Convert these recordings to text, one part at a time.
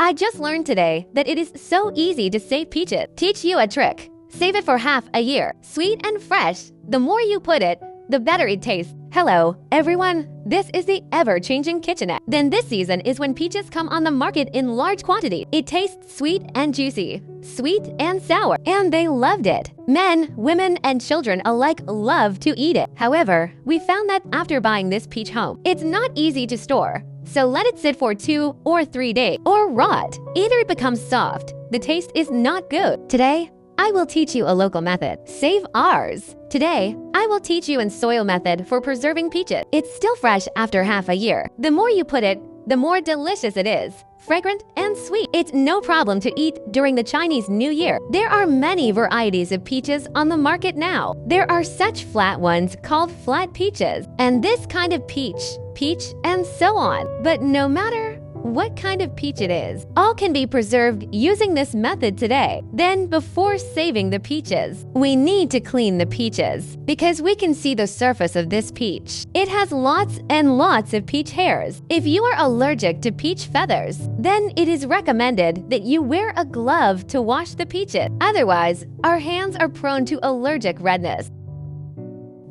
I just learned today that it is so easy to save peaches. Teach you a trick. Save it for half a year. Sweet and fresh. The more you put it, the better it tastes. Hello, everyone. This is the ever-changing kitchenette. Then this season is when peaches come on the market in large quantity. It tastes sweet and juicy, sweet and sour, and they loved it. Men, women, and children alike love to eat it. However, we found that after buying this peach home, it's not easy to store. So let it sit for 2 or 3 days or rot. Either it becomes soft, the taste is not good. Today, I will teach you a local method. Save ours. Today, I will teach you a soil method for preserving peaches. It's still fresh after half a year. The more you put it, the more delicious it is. Fragrant and sweet. It's no problem to eat during the Chinese New Year. There are many varieties of peaches on the market now. There are such flat ones called flat peaches, and this kind of peach, and so on. But no matter what kind of peach it is, all can be preserved using this method today. Then, before saving the peaches, we need to clean the peaches because we can see the surface of this peach. It has lots and lots of peach hairs. If you are allergic to peach feathers, then it is recommended that you wear a glove to wash the peaches. Otherwise, our hands are prone to allergic redness.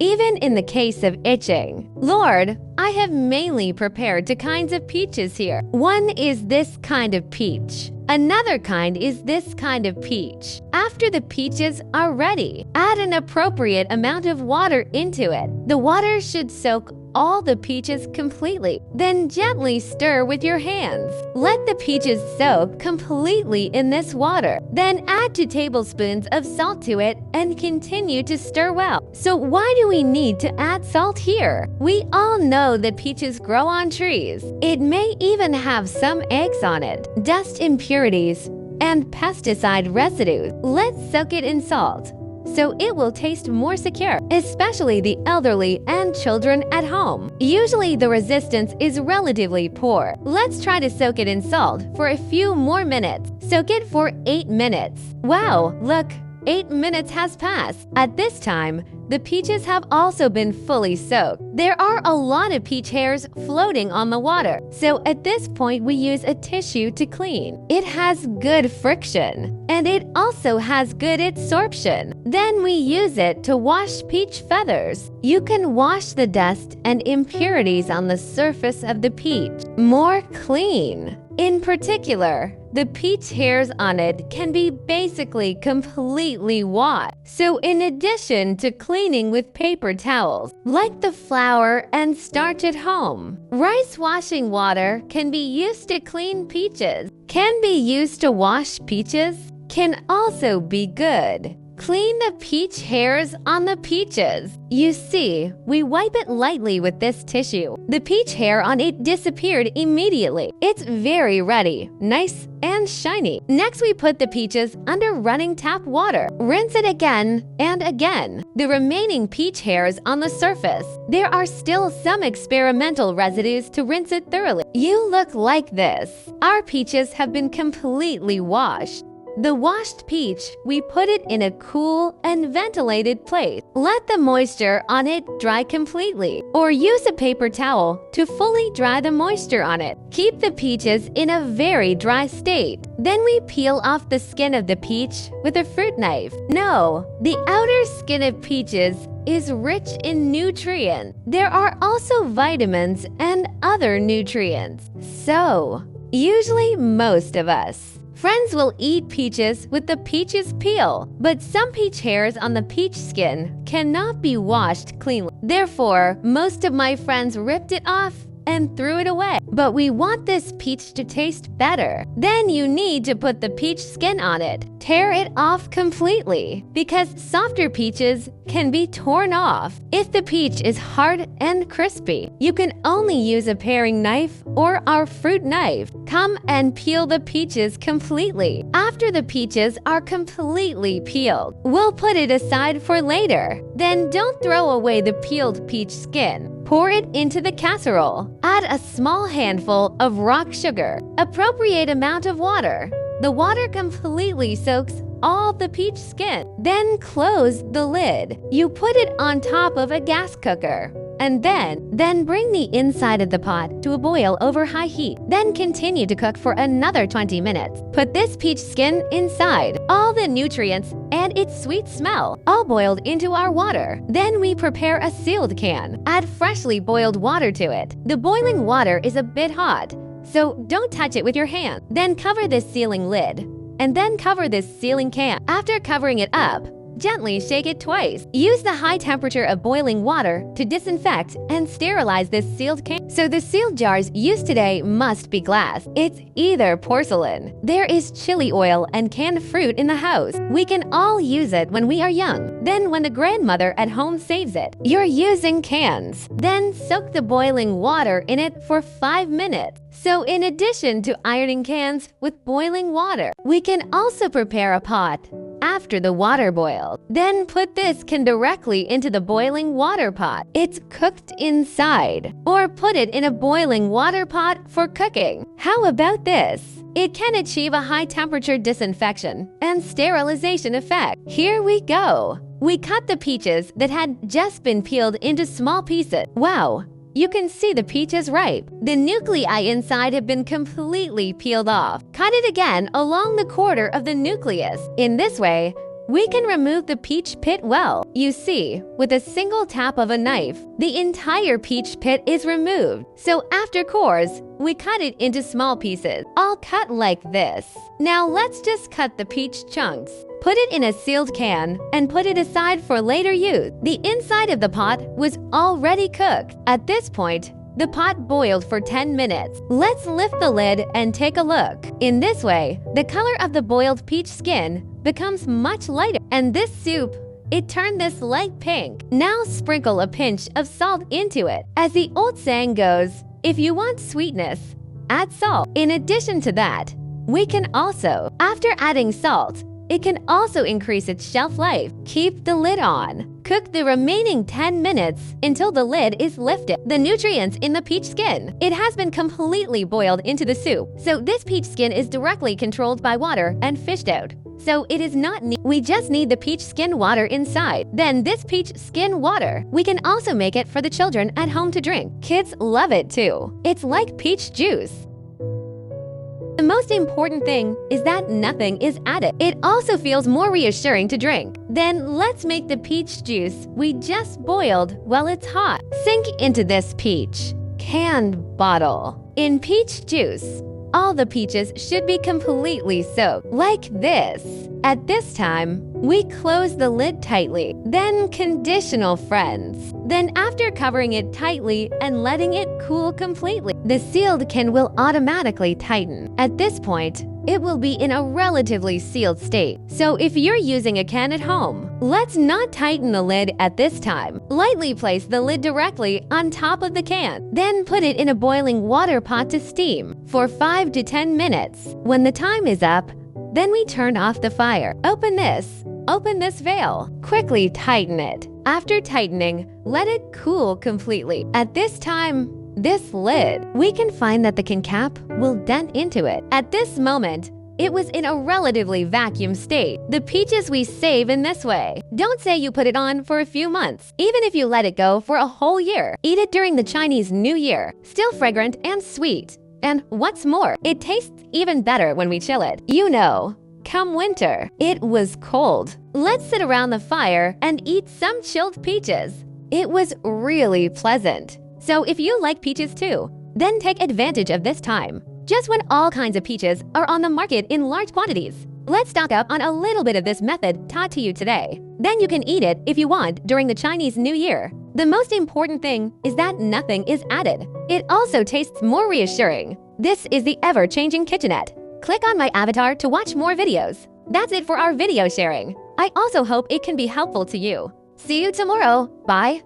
Even in the case of itching. Lord, I have mainly prepared 2 kinds of peaches here. One is this kind of peach. Another kind is this kind of peach. After the peaches are ready, add an appropriate amount of water into it. The water should soak all the peaches completely. Then gently stir with your hands. Let the peaches soak completely in this water. Then add 2 tablespoons of salt to it and continue to stir well. So why do we need to add salt here? We all know that peaches grow on trees. It may even have some eggs on it, dust impurities, and pesticide residues. Let's soak it in salt so it will taste more secure, especially the elderly and children at home. Usually the resistance is relatively poor. Let's try to soak it in salt for a few more minutes. Soak it for 8 minutes. Wow, look, 8 minutes has passed. At this time, the peaches have also been fully soaked. There are a lot of peach hairs floating on the water, so at this point we use a tissue to clean. It has good friction, and it also has good absorption. Then we use it to wash peach feathers. You can wash the dust and impurities on the surface of the peach more clean. In particular, the peach hairs on it can be basically completely washed. So in addition to cleaning with paper towels, like the flour and starch at home, rice washing water can be used to clean peaches. Can be used to wash peaches, can also be good. Clean the peach hairs on the peaches. You see, we wipe it lightly with this tissue. The peach hair on it disappeared immediately. It's very ruddy, nice, and shiny. Next, we put the peaches under running tap water. Rinse it again and again. The remaining peach hairs on the surface. There are still some experimental residues to rinse it thoroughly. You look like this. Our peaches have been completely washed. The washed peach, we put it in a cool and ventilated place. Let the moisture on it dry completely, or use a paper towel to fully dry the moisture on it. Keep the peaches in a very dry state. Then we peel off the skin of the peach with a fruit knife. No, the outer skin of peaches is rich in nutrients. There are also vitamins and other nutrients. So, usually most of us friends will eat peaches with the peaches peel, but some peach hairs on the peach skin cannot be washed cleanly. Therefore, most of my friends ripped it off and threw it away. But we want this peach to taste better. Then you need to put the peach skin on it. Tear it off completely, because softer peaches can be torn off. If the peach is hard and crispy, you can only use a paring knife or our fruit knife. Come and peel the peaches completely. After the peaches are completely peeled, we'll put it aside for later. Then don't throw away the peeled peach skin. Pour it into the casserole. Add a small handful of rock sugar, appropriate amount of water. The water completely soaks all the peach skin. Then close the lid. You put it on top of a gas cooker. and then bring the inside of the pot to a boil over high heat. Then continue to cook for another 20 minutes. Put this peach skin inside, all the nutrients and its sweet smell, all boiled into our water. Then we prepare a sealed can. Add freshly boiled water to it. The boiling water is a bit hot, so don't touch it with your hand. Then cover this sealing lid, and then cover this sealing can. After covering it up, gently shake it twice. Use the high temperature of boiling water to disinfect and sterilize this sealed can. So the sealed jars used today must be glass. It's either porcelain. There is chili oil and canned fruit in the house. We can all use it when we are young. Then when the grandmother at home saves it, you're using cans. Then soak the boiling water in it for 5 minutes. So in addition to ironing cans with boiling water, we can also prepare a pot after the water boils. Then put this can directly into the boiling water pot. It's cooked inside. Or put it in a boiling water pot for cooking. How about this? It can achieve a high temperature disinfection and sterilization effect. Here we go. We cut the peaches that had just been peeled into small pieces. Wow! You can see the peaches ripe. The nuclei inside have been completely peeled off. Cut it again along the quarter of the nucleus. In this way, we can remove the peach pit well. You see, with a single tap of a knife, the entire peach pit is removed. So after cores, we cut it into small pieces, all cut like this. Now let's just cut the peach chunks. Put it in a sealed can and put it aside for later use. The inside of the pot was already cooked. At this point, the pot boiled for 10 minutes. Let's lift the lid and take a look. In this way, the color of the boiled peach skin becomes much lighter. And this soup, it turned this light pink. Now sprinkle a pinch of salt into it. As the old saying goes, if you want sweetness, add salt. In addition to that, we can also, after adding salt, it can also increase its shelf life. Keep the lid on. Cook the remaining 10 minutes until the lid is lifted. The nutrients in the peach skin. It has been completely boiled into the soup, so this peach skin is directly controlled by water and fished out. So it is not we just need the peach skin water inside. Then this peach skin water, we can also make it for the children at home to drink. Kids love it too. It's like peach juice. The most important thing is that nothing is added. It also feels more reassuring to drink. Then let's make the peach juice we just boiled while it's hot. Sink into this peach canned bottle. In peach juice, all the peaches should be completely soaked, like this. At this time, we close the lid tightly. Then conditional, friends. Then after covering it tightly and letting it cool completely, the sealed can will automatically tighten. At this point, it will be in a relatively sealed state. So if you're using a can at home, let's not tighten the lid at this time. Lightly place the lid directly on top of the can. Then put it in a boiling water pot to steam for 5 to 10 minutes. When the time is up, then we turn off the fire. Open this veil. Quickly tighten it. After tightening, let it cool completely. At this time, this lid, we can find that the can cap will dent into it. At this moment, it was in a relatively vacuum state. The peaches we save in this way. Don't say you put it on for a few months. Even if you let it go for a whole year, eat it during the Chinese New Year. Still fragrant and sweet. And what's more, it tastes even better when we chill it. You know, come winter, it was cold. Let's sit around the fire and eat some chilled peaches. It was really pleasant. So if you like peaches too, then take advantage of this time. Just when all kinds of peaches are on the market in large quantities. Let's stock up on a little bit of this method taught to you today. Then you can eat it if you want during the Chinese New Year. The most important thing is that nothing is added. It also tastes more reassuring. This is the ever-changing kitchenette. Click on my avatar to watch more videos. That's it for our video sharing. I also hope it can be helpful to you. See you tomorrow. Bye.